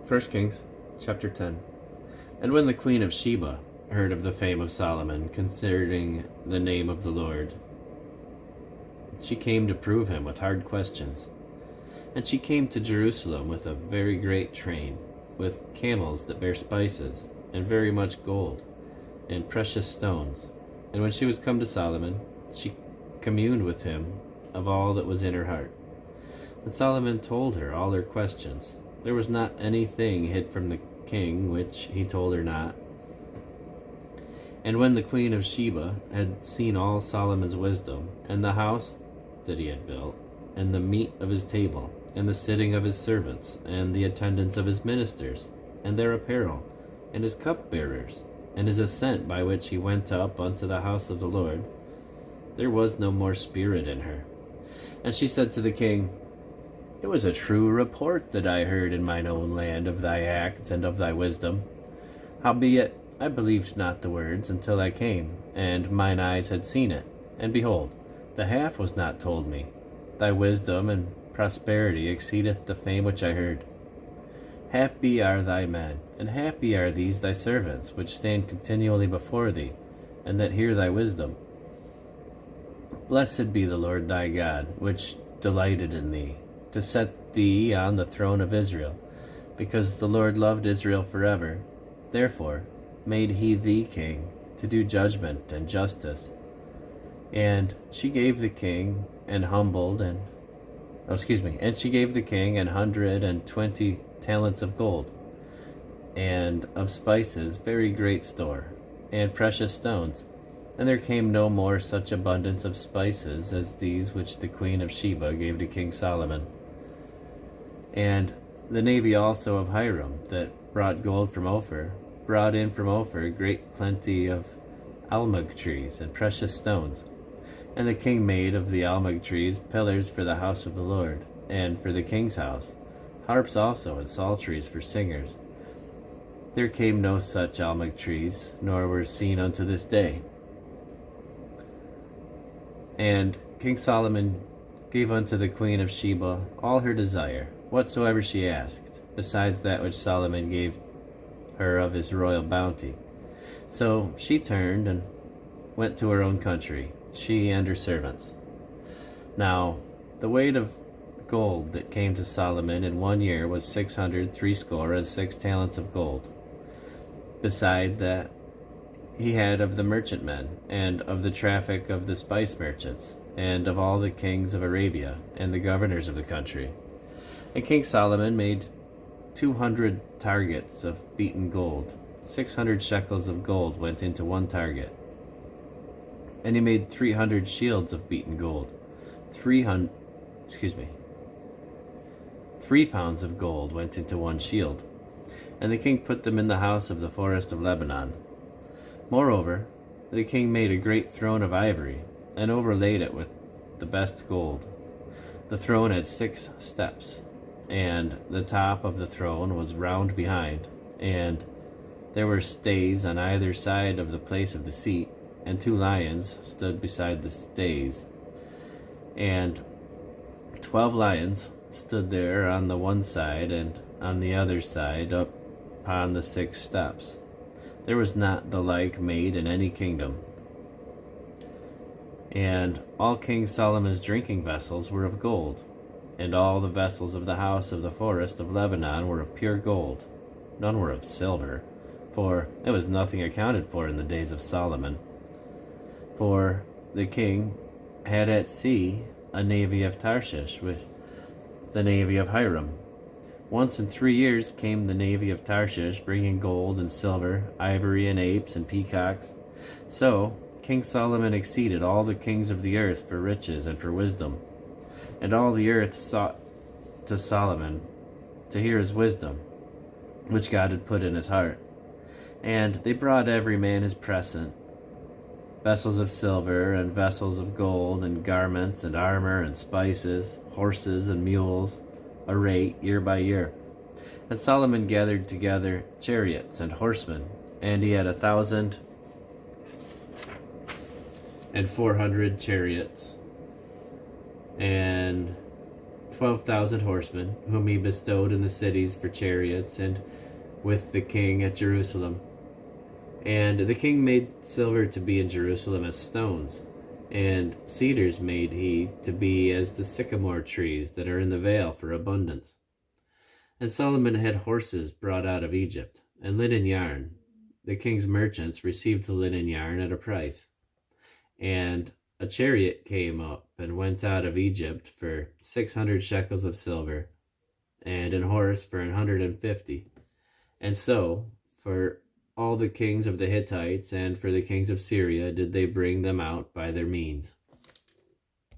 1 Kings chapter 10. And when the queen of Sheba heard of the fame of Solomon concerning the name of the Lord, she came to prove him with hard questions. And she came to Jerusalem with a very great train, with camels that bear spices, and very much gold, and precious stones. And when she was come to Solomon, she communed with him of all that was in her heart. And Solomon told her all her questions. There was not anything hid from the king which he told her not. And when the queen of Sheba had seen all Solomon's wisdom, and the house that he had built, and the meat of his table, and the sitting of his servants, and the attendance of his ministers, and their apparel, and his cupbearers, and his ascent by which he went up unto the house of the Lord, there was no more spirit in her. And she said to the king, It was a true report that I heard in mine own land of thy acts and of thy wisdom. Howbeit I believed not the words until I came, and mine eyes had seen it. And behold, the half was not told me. Thy wisdom and prosperity exceedeth the fame which I heard. Happy are thy men, and happy are these thy servants, which stand continually before thee, and that hear thy wisdom. Blessed be the Lord thy God, which delighted in thee, to set thee on the throne of Israel, because the Lord loved Israel forever. Therefore made he thee king, to do judgment and justice. And she gave the king and she gave the king 120 talents of gold, and of spices very great store, and precious stones. And there came no more such abundance of spices as these which the queen of Sheba gave to King Solomon. And the navy also of Hiram, that brought gold from Ophir, brought in from Ophir great plenty of almug trees and precious stones. And the king made of the almug trees pillars for the house of the Lord, and for the king's house, harps also and psalteries for singers. There came no such almug trees, nor were seen unto this day. And King Solomon gave unto the queen of Sheba all her desire, whatsoever she asked, besides that which Solomon gave her of his royal bounty. So she turned and went to her own country, she and her servants. Now the weight of gold that came to Solomon in 1 year was 666 talents of gold, beside that he had of the merchantmen, and of the traffic of the spice merchants, and of all the kings of Arabia, and the governors of the country. And King Solomon made 200 targets of beaten gold. 600 shekels of gold went into one target. And he made 300 shields of beaten gold. 3 pounds of gold went into one shield. And the king put them in the house of the forest of Lebanon. Moreover, the king made a great throne of ivory, and overlaid it with the best gold. The throne had 6 steps, and the top of the throne was round behind, and there were stays on either side of the place of the seat, and 2 lions stood beside the stays. And 12 lions stood there on the one side, and on the other side up upon the 6 steps. There was not the like made in any kingdom. And all King Solomon's drinking vessels were of gold, and all the vessels of the house of the forest of Lebanon were of pure gold. None were of silver, for it was nothing accounted for in the days of Solomon. For the king had at sea a navy of Tarshish, with the navy of Hiram. Once in 3 years came the navy of Tarshish, bringing gold and silver, ivory and apes and peacocks. So King Solomon exceeded all the kings of the earth for riches and for wisdom. And all the earth sought to Solomon to hear his wisdom, which God had put in his heart. And they brought every man his present, vessels of silver and vessels of gold, and garments and armor and spices, horses and mules, a rate year by year. And Solomon gathered together chariots and horsemen, and he had 1,400 chariots, and 12,000 horsemen, whom he bestowed in the cities for chariots, and with the king at Jerusalem. And the king made silver to be in Jerusalem as stones, and cedars made he to be as the sycamore trees that are in the vale for abundance. And Solomon had horses brought out of Egypt, and linen yarn. The king's merchants received the linen yarn at a price. And a chariot came up and went out of Egypt for 600 shekels of silver, and an horse for 150. And so, for all the kings of the Hittites and for the kings of Syria did they bring them out by their means.